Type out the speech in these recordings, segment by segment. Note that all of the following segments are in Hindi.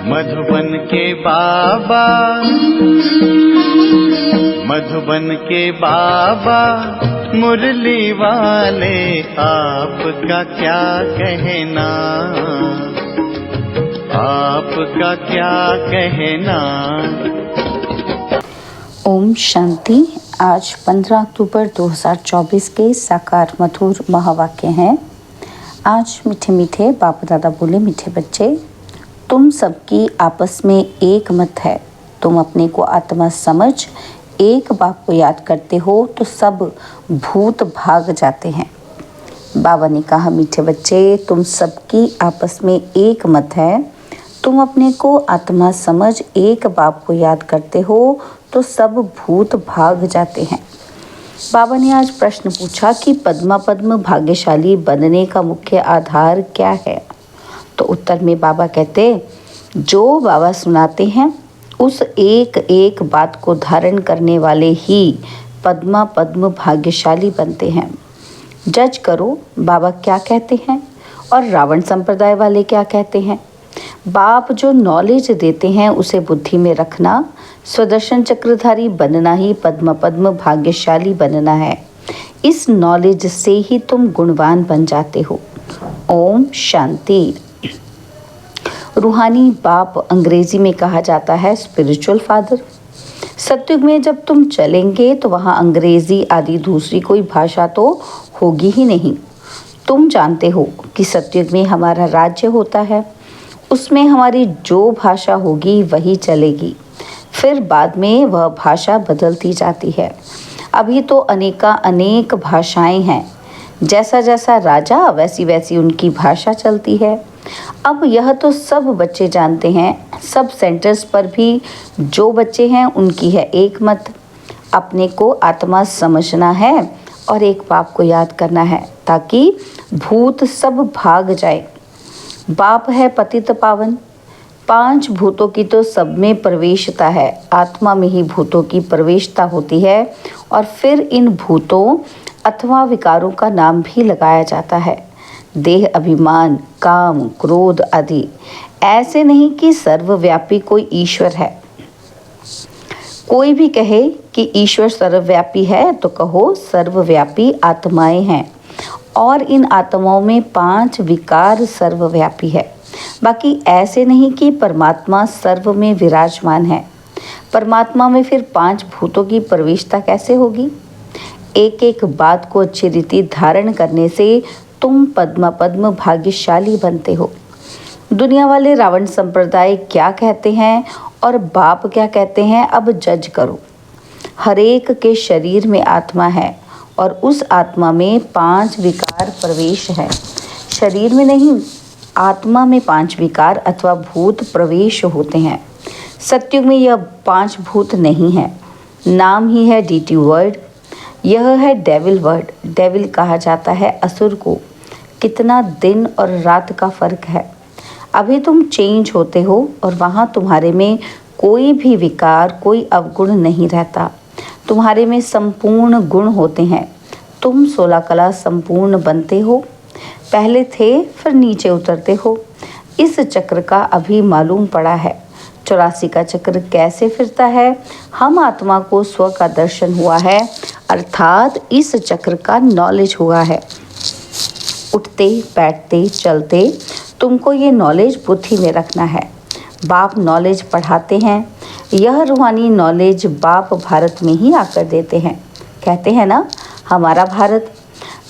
मधुबन के बाबा, मधुबन के बाबा मुरली वाले, आपका क्या कहना, आपका क्या कहना। ओम शांति। आज 15 अक्टूबर 2024 के साकार मधुर महावाक्य हैं। आज मीठे मीठे बाप दादा बोले, मीठे बच्चे, तुम सबकी आपस में एक मत है। तुम अपने को आत्मा समझ एक बाप को याद करते हो तो सब भूत भाग जाते हैं। बाबा ने कहा, मीठे बच्चे, तुम सबकी आपस में एक मत है। तुम अपने को आत्मा समझ एक बाप को याद करते हो तो सब भूत भाग जाते हैं। बाबा ने आज प्रश्न पूछा कि पद्मा पद्म भाग्यशाली बनने का मुख्य आधार क्या है। तो उत्तर में बाबा कहते, जो बाबा सुनाते हैं उस एक एक बात को धारण करने वाले ही पद्मा पद्म भाग्यशाली बनते हैं। जज करो बाबा क्या कहते हैं और रावण संप्रदाय वाले क्या कहते हैं। बाप जो नॉलेज देते हैं उसे बुद्धि में रखना। स्वदर्शन चक्रधारी बनना ही पद्म पद्म भाग्यशाली बनना है। इस नॉलेज से ही तुम गुणवान बन जाते हो। ओम शांति। रूहानी बाप अंग्रेजी में कहा जाता है स्पिरिचुअल फादर। सतयुग में जब तुम चलेंगे तो वहाँ अंग्रेजी आदि दूसरी कोई भाषा तो होगी ही नहीं। तुम जानते हो कि सतयुग में हमारा राज्य होता है, उसमें हमारी जो भाषा होगी वही चलेगी। फिर बाद में वह भाषा बदलती जाती है। अभी तो अनेक भाषाएं हैं। जैसा जैसा राजा वैसी वैसी उनकी भाषा चलती है। अब यह तो सब बच्चे जानते हैं। सब सेंटर्स पर भी जो बच्चे हैं उनकी है एक मत। अपने को आत्मा समझना है और एक बाप को याद करना है ताकि भूत सब भाग जाए। बाप है पतित पावन। 5 भूतों की तो सब में प्रवेशता है। आत्मा में ही भूतों की प्रवेशता होती है और फिर इन भूतों अथवा विकारों का नाम भी लगाया जाता है। देह, अभिमान, काम, क्रोध आदि। ऐसे नहीं कि सर्वव्यापी कोई ईश्वर है। कोई भी कहे कि ईश्वर सर्वव्यापी है तो कहो सर्वव्यापी आत्माएं हैं और इन आत्माओं में 5 विकार सर्वव्यापी है। बाकी ऐसे नहीं कि परमात्मा सर्व में विराजमान है। परमात्मा में फिर 5 भूतों की प्रवेशता कैसे होगी। एक एक बात को अच्छी रीति धारण करने से तुम पद्मा पद्म भाग्यशाली बनते हो। दुनिया वाले रावण संप्रदाय क्या कहते हैं और बाप क्या कहते हैं, अब जज करो। हरेक के शरीर में आत्मा है और उस आत्मा में 5 विकार प्रवेश है। शरीर में नहीं, आत्मा में 5 विकार अथवा भूत प्रवेश होते हैं। सतयुग में यह 5 भूत नहीं है। नाम ही है डीटी वर्ड। यह है डेविल वर्ड। डेविल कहा जाता है असुर को। कितना दिन और रात का फर्क है। अभी तुम चेंज होते हो और वहाँ तुम्हारे में कोई भी विकार, कोई अवगुण नहीं रहता। तुम्हारे में संपूर्ण गुण होते हैं। तुम 16 कला संपूर्ण बनते हो। पहले थे फिर नीचे उतरते हो। इस चक्र का अभी मालूम पड़ा है। 84 का चक्र कैसे फिरता है। हम आत्मा को स्व का दर्शन हुआ है, अर्थात इस चक्र का नॉलेज हुआ है। उठते बैठते चलते तुमको ये नॉलेज बुद्धि में रखना है। बाप नॉलेज पढ़ाते हैं। यह रूहानी नॉलेज बाप भारत में ही आकर देते हैं। कहते हैं ना, हमारा भारत।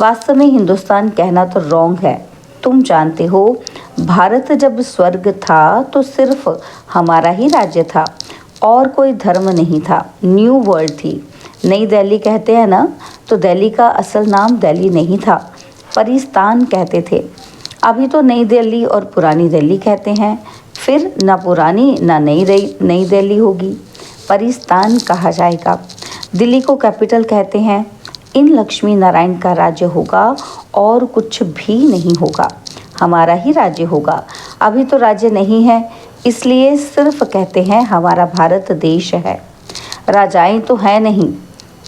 वास्तव में हिंदुस्तान कहना तो रॉन्ग है। तुम जानते हो भारत जब स्वर्ग था तो सिर्फ हमारा ही राज्य था और कोई धर्म नहीं था। न्यू वर्ल्ड थी। नई दिल्ली कहते हैं ना, तो दिल्ली का असल नाम दिल्ली नहीं था, परिस्तान कहते थे। अभी तो नई दिल्ली और पुरानी दिल्ली कहते हैं। फिर ना पुरानी ना नई दिल्ली होगी, परिस्तान कहा जाएगा। दिल्ली को कैपिटल कहते हैं। इन लक्ष्मी नारायण का राज्य होगा और कुछ भी नहीं होगा। हमारा ही राज्य होगा। अभी तो राज्य नहीं है, इसलिए सिर्फ कहते हैं हमारा भारत देश है। राजाएं तो है नहीं।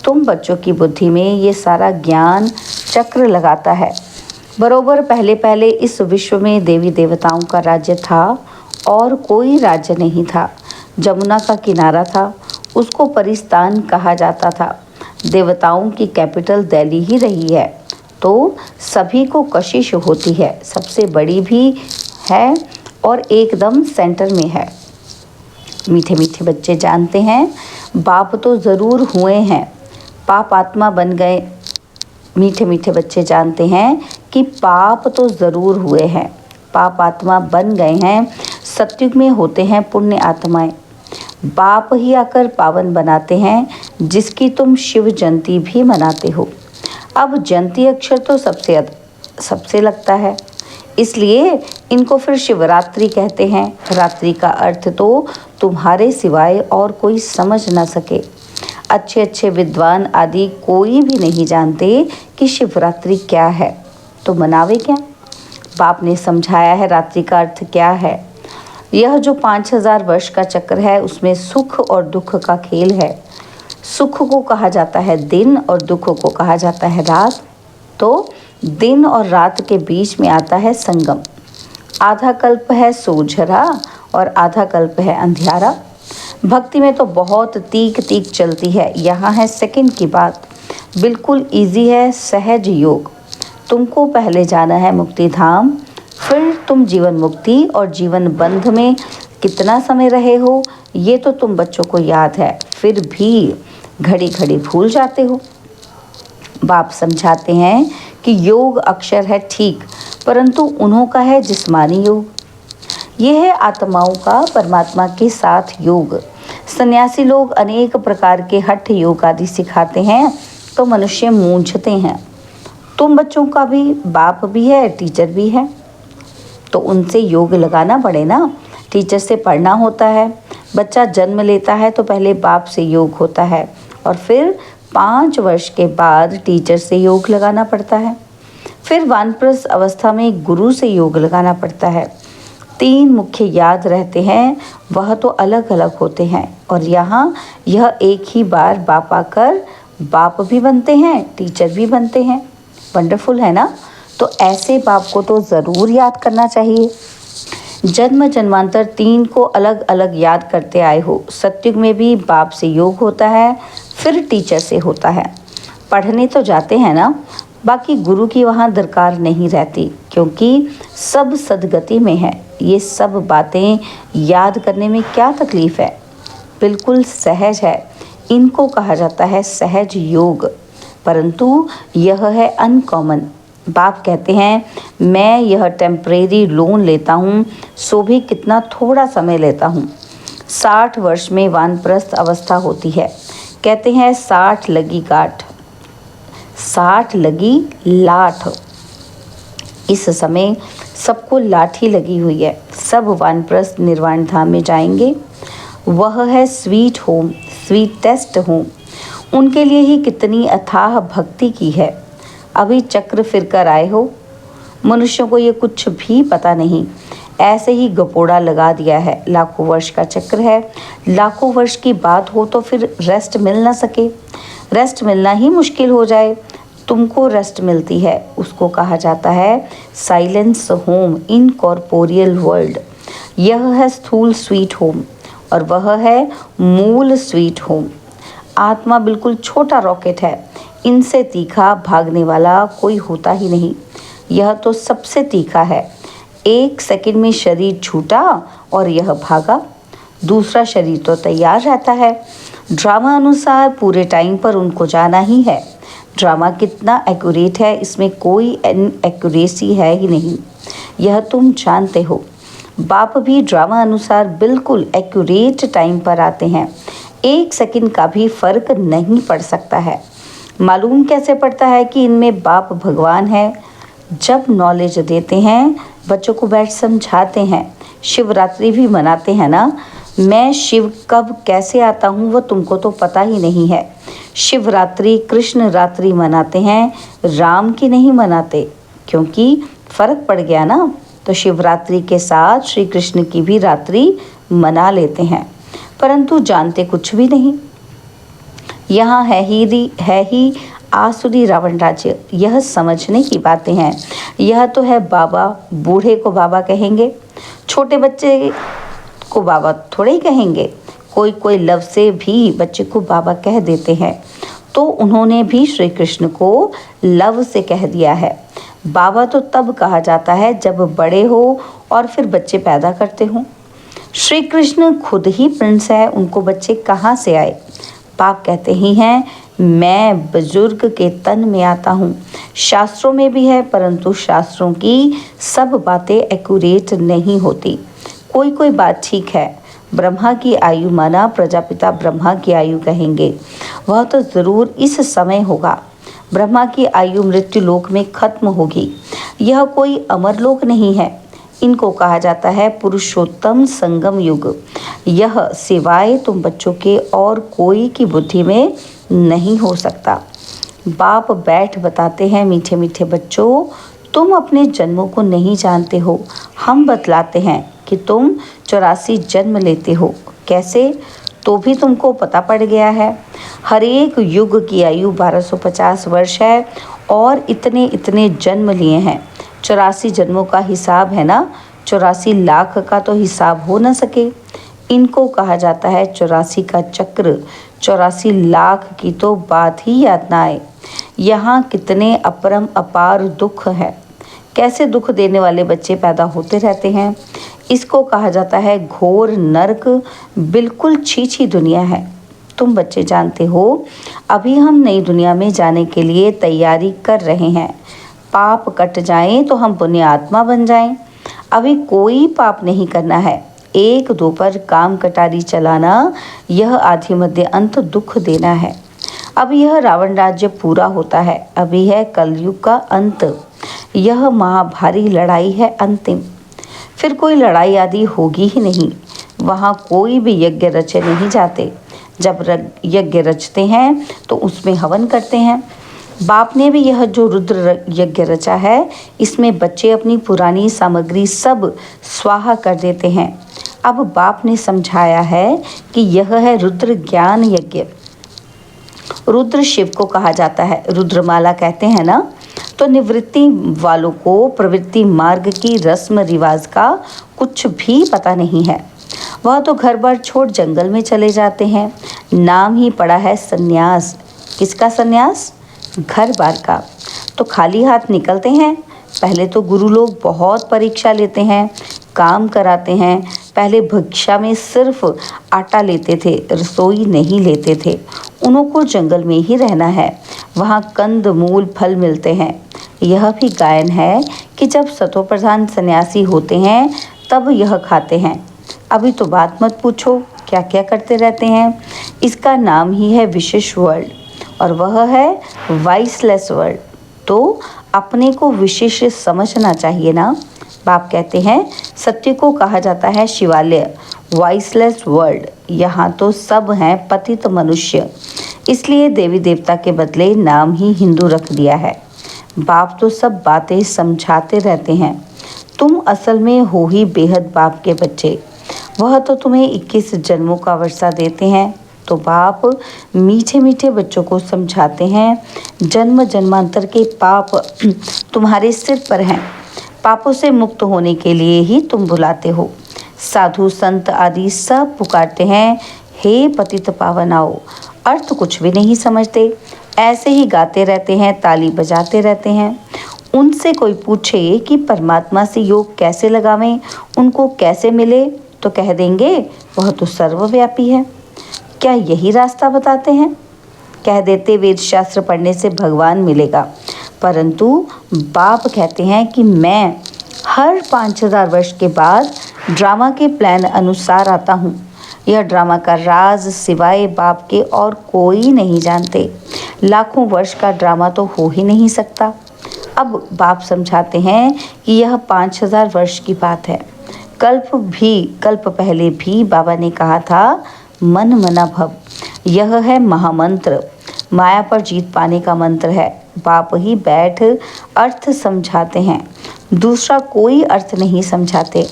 तुम बच्चों की बुद्धि में ये सारा ज्ञान चक्र लगाता है। बरोबर पहले पहले इस विश्व में देवी देवताओं का राज्य था और कोई राज्य नहीं था। जमुना का किनारा था, उसको परिस्तान कहा जाता था। देवताओं की कैपिटल दिल्ली ही रही है, तो सभी को कशिश होती है, सबसे बड़ी भी है और एकदम सेंटर में है। मीठे मीठे बच्चे जानते हैं, बाप तो ज़रूर हुए हैं, पाप आत्मा बन गए। मीठे मीठे बच्चे जानते हैं कि पाप तो ज़रूर हुए हैं, पाप आत्मा बन गए हैं। सतयुग में होते हैं पुण्य आत्माएं, बाप ही आकर पावन बनाते हैं, जिसकी तुम शिव जयंती भी मनाते हो। अब जयंती अक्षर तो सबसे लगता है, इसलिए इनको फिर शिवरात्रि कहते हैं। रात्रि का अर्थ तो तुम्हारे सिवाय और कोई समझ ना सके। अच्छे अच्छे विद्वान आदि कोई भी नहीं जानते कि शिवरात्रि क्या है, तो मनावे क्या। बाप ने समझाया है रात्रि का अर्थ क्या है। यह जो 5000 वर्ष का चक्र है, उसमें सुख और दुख का खेल है। सुख को कहा जाता है दिन और दुख को कहा जाता है रात। तो दिन और रात के बीच में आता है संगम। आधा कल्प है सोझरा और आधा कल्प है अंधियारा। भक्ति में तो बहुत तीक तीक चलती है। यहाँ है सेकंड की बात, बिल्कुल इजी है, सहज योग। तुमको पहले जाना है मुक्ति धाम, फिर तुम जीवन मुक्ति और जीवन बंध में कितना समय रहे हो ये तो तुम बच्चों को याद है, फिर भी घड़ी घड़ी भूल जाते हो। बाप समझाते हैं कि योग अक्षर है ठीक, परंतु उन्हों का है जिस्मानी योग। यह है आत्माओं का परमात्मा के साथ योग। सन्यासी लोग अनेक प्रकार के हठ योग आदि सिखाते हैं तो मनुष्य मूंझते हैं। तुम बच्चों का भी बाप भी है, टीचर भी है, तो उनसे योग लगाना पड़े ना। टीचर से पढ़ना होता है। बच्चा जन्म लेता है तो पहले बाप से योग होता है और फिर 5 वर्ष के बाद टीचर से योग लगाना पड़ता है। फिर वानप्रस्थ अवस्था में गुरु से योग लगाना पड़ता है। 3 मुख्य याद रहते हैं, वह तो अलग अलग होते हैं, और यहाँ यह एक ही बार बाप आकर बाप भी बनते हैं, टीचर भी बनते हैं। वंडरफुल है ना। तो ऐसे बाप को तो ज़रूर याद करना चाहिए। जन्म जन्मांतर 3 को अलग अलग याद करते आए हो। सतयुग में भी बाप से योग होता है, फिर टीचर से होता है। पढ़ने तो जाते हैं ना, बाकी गुरु की वहाँ दरकार नहीं रहती, क्योंकि सब सदगति में है। ये सब बातें याद करने में क्या तकलीफ़ है, बिल्कुल सहज है। इनको कहा जाता है सहज योग, परंतु यह है अनकॉमन। बाप कहते हैं मैं यह टेम्परेरी लोन लेता हूँ, सो भी कितना थोड़ा समय लेता हूँ। 60 वर्ष में वानप्रस्थ अवस्था होती है। कहते हैं 60 लगी गांठ, 60 लगी लाठ। इस समय सबको लाठी लगी हुई है। सब वानप्रस्थ निर्वाण धाम में जाएंगे। वह है स्वीट होम, स्वीटेस्ट होम। उनके लिए ही कितनी अथाह भक्ति की है। अभी चक्र फिर कर आए हो। मनुष्यों को ये कुछ भी पता नहीं, ऐसे ही गपोड़ा लगा दिया है। लाखों वर्ष का चक्र है। लाखों वर्ष की बात हो तो फिर रेस्ट मिल ना सके, रेस्ट मिलना ही मुश्किल हो जाए। तुमको रेस्ट मिलती है, उसको कहा जाता है silence home in corporeal world. यह है स्थूल स्वीट होम और वह है मूल स्वीट होम। आत्मा बिल्कुल छोटा रॉकेट है, इनसे तीखा भागने वाला कोई होता ही नहीं। यह तो सबसे तीखा है। 1 सेकंड में शरीर छूटा और यह भागा, दूसरा शरीर तो तैयार रहता है। ड्रामा अनुसार पूरे टाइम पर उनको जाना ही है। ड्रामा कितना एक्यूरेट है, इसमें कोई एक्यूरेसी है ही नहीं, यह तुम जानते हो। बाप भी ड्रामा अनुसार बिल्कुल एक्यूरेट टाइम पर आते हैं। 1 सेकंड का भी फर्क नहीं पड़ सकता है। मालूम कैसे पड़ता है कि इनमें बाप भगवान है? जब नॉलेज देते हैं, बच्चों को बैठ समझाते हैं। शिवरात्रि भी मनाते हैं ना। मैं शिव कब कैसे आता हूँ वो तुमको तो पता ही नहीं है। शिवरात्रि कृष्ण रात्रि मनाते हैं, राम की नहीं मनाते, क्योंकि फ़र्क पड़ गया ना। तो शिवरात्रि के साथ श्री कृष्ण की भी रात्रि मना लेते हैं, परंतु जानते कुछ भी नहीं। यहाँ है ही आसुरी रावण राज्य। यह समझने की बातें हैं। यह तो है बाबा, बूढ़े को बाबा कहेंगे। छोटे बच्चे को बाबा थोड़े ही कहेंगे, कोई कोई लव से भी बच्चे को बाबा कह देते हैं, तो उन्होंने भी श्री कृष्ण को लव से कह दिया है। बाबा तो तब कहा जाता है जब बड़े हो और फिर बच्चे पैदा करते हों। श्री कृष्ण खुद ही प्रिंस है, उनको बच्चे कहाँ से आए? बाप कहते ही हैं, मैं बुजुर्ग के तन में आता हूँ। शास्त्रों में भी है, परंतु शास्त्रों की सब बातें एक्यूरेट नहीं होती। कोई कोई बात ठीक है। ब्रह्मा की आयु माना प्रजापिता ब्रह्मा की आयु कहेंगे, वह तो ज़रूर इस समय होगा। ब्रह्मा की आयु मृत्यु लोक में खत्म होगी। यह कोई अमर लोक नहीं है। इनको कहा जाता है पुरुषोत्तम संगम युग। यह सिवाय तुम बच्चों के और कोई की बुद्धि में नहीं हो सकता। बाप बैठ बताते हैं, मीठे मीठे बच्चों, तुम अपने जन्मों को नहीं जानते हो। हम बतलाते हैं कि तुम 84 जन्म लेते हो। कैसे? तो भी तुमको पता पड़ गया है। हर एक युग की आयु 1250 वर्ष है और इतने इतने जन्म लिए हैं। 84 जन्मों का हिसाब है ना, 84 लाख का तो हिसाब हो न सके। इनको कहा जाता है 84 का चक्र। 84 लाख की तो बात ही याद ना आए। यहाँ कितने अपरम अपार दुख है। कैसे दुख देने वाले बच्चे पैदा होते रहते हैं। इसको कहा जाता है घोर नरक। बिल्कुल छीछी दुनिया है। तुम बच्चे जानते हो, अभी हम नई दुनिया में जाने के लिए तैयारी कर रहे हैं। पाप कट जाएं तो हम पुण्य आत्मा बन जाएं। अभी कोई पाप नहीं करना है। एक दो पर काम कटारी चलाना, यह आदि मध्य अंत दुख देना है। अब यह रावण राज्य पूरा होता है। अभी है कलयुग का अंत। यह महाभारी लड़ाई है अंतिम। फिर कोई लड़ाई आदि होगी ही नहीं। वहाँ कोई भी यज्ञ रचे नहीं जाते। जब यज्ञ रचते हैं तो उसमें हवन करते हैं। बाप ने भी यह जो रुद्र यज्ञ रचा है, इसमें बच्चे अपनी पुरानी सामग्री सब स्वाहा कर देते हैं। अब बाप ने समझाया है कि यह है रुद्र ज्ञान यज्ञ। रुद्र शिव को कहा जाता है, रुद्रमाला कहते हैं ना। तो निवृत्ति वालों को प्रवृत्ति मार्ग की रस्म रिवाज का कुछ भी पता नहीं है। वह तो घर बार छोड़ जंगल में चले जाते हैं। नाम ही पड़ा है सन्यास। किसका सन्यास? घर बार का। तो खाली हाथ निकलते हैं। पहले तो गुरु लोग बहुत परीक्षा लेते हैं, काम कराते हैं। पहले भिक्षा में सिर्फ आटा लेते थे, रसोई नहीं लेते थे। उनको जंगल में ही रहना है। वहाँ कंद मूल फल मिलते हैं। यह भी गायन है कि जब सतो प्रधान सन्यासी होते हैं तब यह खाते हैं। अभी तो बात मत पूछो, क्या क्या करते रहते हैं। इसका नाम ही है विशेष वर्ल्ड, और वह है वाइसलेस वर्ल्ड। तो अपने को विशेष समझना चाहिए ना। बाप कहते हैं सत्य को कहा जाता है शिवालय, वाइसलेस वर्ल्ड। यहाँ तो सब हैं पतित मनुष्य, इसलिए देवी देवता के बदले नाम ही हिंदू रख दिया है। बाप तो सब बातें समझाते रहते हैं। तुम असल में हो ही बेहद बाप के बच्चे। वह तो तुम्हें 21 जन्मों का वर्षा देते हैं। तो बाप मीठे मीठे बच्चों को समझाते हैं, जन्म जन्मांतर के पाप तुम्हारे सिर पर हैं। पापों से मुक्त होने के लिए ही तुम बुलाते हो। साधु संत आदि सब पुकारते हैं, हे पतित पावन आओ। अर्थ कुछ भी नहीं समझते, ऐसे ही गाते रहते हैं, ताली बजाते रहते हैं। उनसे कोई पूछे कि परमात्मा से योग कैसे लगावें, उनको कैसे मिले, तो कह देंगे वह तो सर्वव्यापी है। क्या यही रास्ता बताते हैं? कह देते वेद शास्त्र पढ़ने से भगवान मिलेगा, परंतु बाप कहते हैं कि मैं हर 5000 वर्ष के बाद ड्रामा के प्लान अनुसार आता हूँ। यह ड्रामा का राज सिवाय बाप के और कोई नहीं जानते। लाखों वर्ष का ड्रामा तो हो ही नहीं सकता। अब बाप समझाते हैं कि यह 5000 वर्ष की बात है। कल्प पहले भी बाबा ने कहा था, मन मना भव। यह है महामंत्र, माया पर जीत पाने का मंत्र है। बाप ही बैठ अर्थ समझाते हैं, दूसरा कोई अर्थ नहीं समझाते।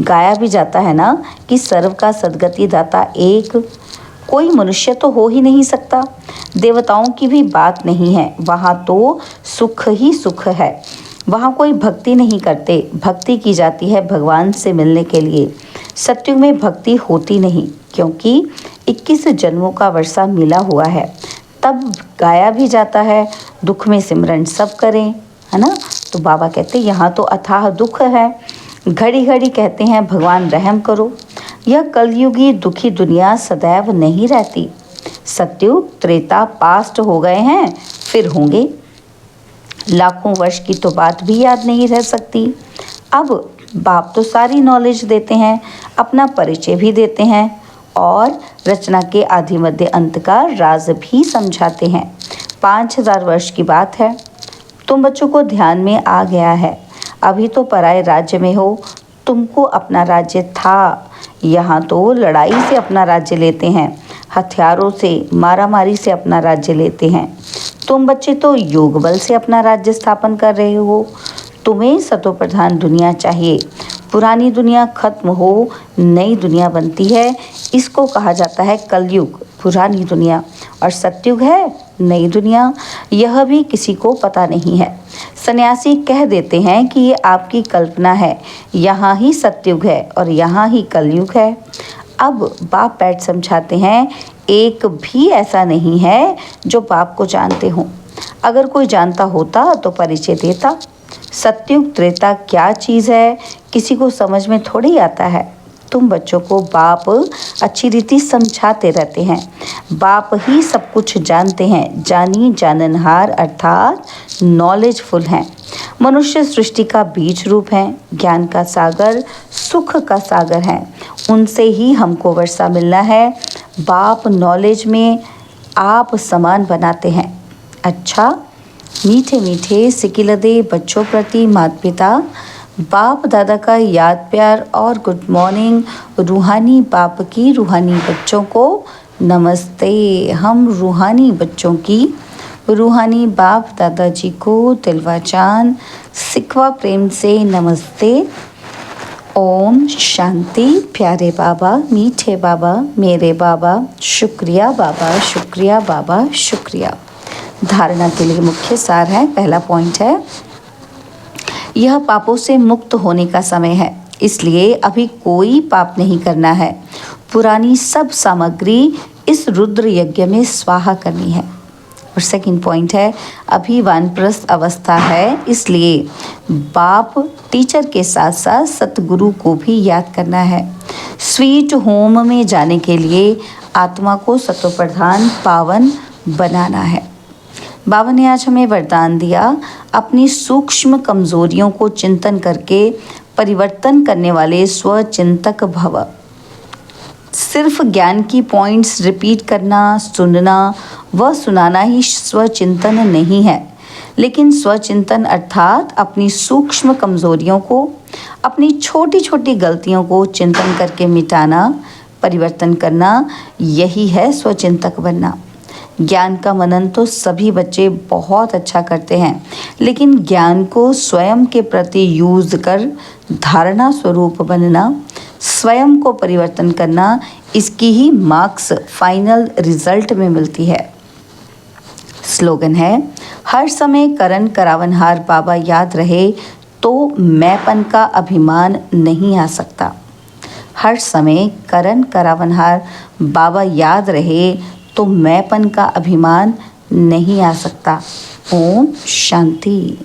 गाया भी जाता है ना कि सर्व का सद्गति दाता एक। कोई मनुष्य तो हो ही नहीं सकता। देवताओं की भी बात नहीं है, वहाँ तो सुख ही सुख है। वहाँ कोई भक्ति नहीं करते, भक्ति की जाती है भगवान से मिलने के लिए। सत्युग में भक्ति होती नहीं, क्योंकि 21 जन्मों का वर्षा मिला हुआ है। तब गाया भी जाता है, दुख में सिमरन सब करें, है ना। तो बाबा कहते हैं यहाँ तो अथाह दुख है, घड़ी घड़ी कहते हैं भगवान रहम करो। यह कलयुगी दुखी दुनिया सदैव नहीं रहती। सत्युग त्रेता पास्ट हो गए हैं, फिर होंगे। लाखों वर्ष की तो बात भी याद नहीं रह सकती। अब बाप तो सारी नॉलेज देते हैं, अपना परिचय भी देते हैं और रचना के आदि मध्य अंत का राज भी समझाते हैं। 5000 वर्ष की बात है। तुम बच्चों को ध्यान में आ गया है। अभी तो पराए राज्य में हो, तुमको अपना राज्य था। यहाँ तो लड़ाई से अपना राज्य लेते हैं, हथियारों से, मारामारी से अपना राज्य लेते हैं। तुम बच्चे तो योग बल से अपना राज्य स्थापन कर रहे हो। तुम्हें सतोप्रधान दुनिया चाहिए। पुरानी दुनिया खत्म हो, नई दुनिया बनती है। इसको कहा जाता है कलयुग, पुरानी दुनिया, और सत्युग है नई दुनिया। यह भी किसी को पता नहीं है। सन्यासी कह देते हैं कि ये आपकी कल्पना है, यहाँ ही सत्युग है और यहाँ ही कलयुग है। अब बाप बैठ समझाते हैं, एक भी ऐसा नहीं है जो बाप को जानते हों। अगर कोई जानता होता तो परिचय देता। सत्युग त्रेता क्या चीज़ है किसी को समझ में थोड़ी आता है। तुम बच्चों को बाप अच्छी रीति समझाते रहते हैं। बाप ही सब कुछ जानते हैं, जानी जाननहार अर्थात नॉलेजफुल हैं। मनुष्य सृष्टि का बीज रूप हैं, ज्ञान का सागर, सुख का सागर हैं। उनसे ही हमको वर्षा मिलना है। बाप नॉलेज में आप समान बनाते हैं। अच्छा, मीठे मीठे सिकिलदे बच्चों प्रति माता पिता बाप दादा का याद प्यार और गुड मॉर्निंग। रूहानी बाप की रूहानी बच्चों को नमस्ते। हम रूहानी बच्चों की रूहानी बाप दादाजी को दिलवा जान सिकवा प्रेम से नमस्ते। ओम शांति। प्यारे बाबा, मीठे बाबा, मेरे बाबा, शुक्रिया बाबा, शुक्रिया बाबा, शुक्रिया। धारणा के लिए मुख्य सार है। पहला पॉइंट है, यह पापों से मुक्त होने का समय है, इसलिए अभी कोई पाप नहीं करना है। पुरानी सब सामग्री इस रुद्र यज्ञ में स्वाहा करनी है। और सेकंड पॉइंट है, अभी वानप्रस्थ अवस्था है, इसलिए बाप टीचर के साथ साथ सतगुरु को भी याद करना है। स्वीट होम में जाने के लिए आत्मा को सतोप्रधान पावन बनाना है। बाबा ने आज हमें वरदान दिया, अपनी सूक्ष्म कमजोरियों को चिंतन करके परिवर्तन करने वाले स्वचिंतक भव। सिर्फ ज्ञान की पॉइंट्स रिपीट करना, सुनना व सुनाना ही स्वचिंतन नहीं है, लेकिन स्वचिंतन अर्थात अपनी सूक्ष्म कमजोरियों को, अपनी छोटी छोटी गलतियों को चिंतन करके मिटाना, परिवर्तन करना, यही है स्वचिंतक बनना। ज्ञान का मनन तो सभी बच्चे बहुत अच्छा करते हैं, लेकिन ज्ञान को स्वयं के प्रति यूज कर धारणा स्वरूप बनना, स्वयं को परिवर्तन करना, इसकी ही मार्क्स फाइनल रिजल्ट में मिलती है। स्लोगन है, हर समय करन करावनहार बाबा याद रहे तो मैंपन का अभिमान नहीं आ सकता। हर समय करन करावनहार बाबा याद रहे तो मैंपन का अभिमान नहीं आ सकता। ओम शांति।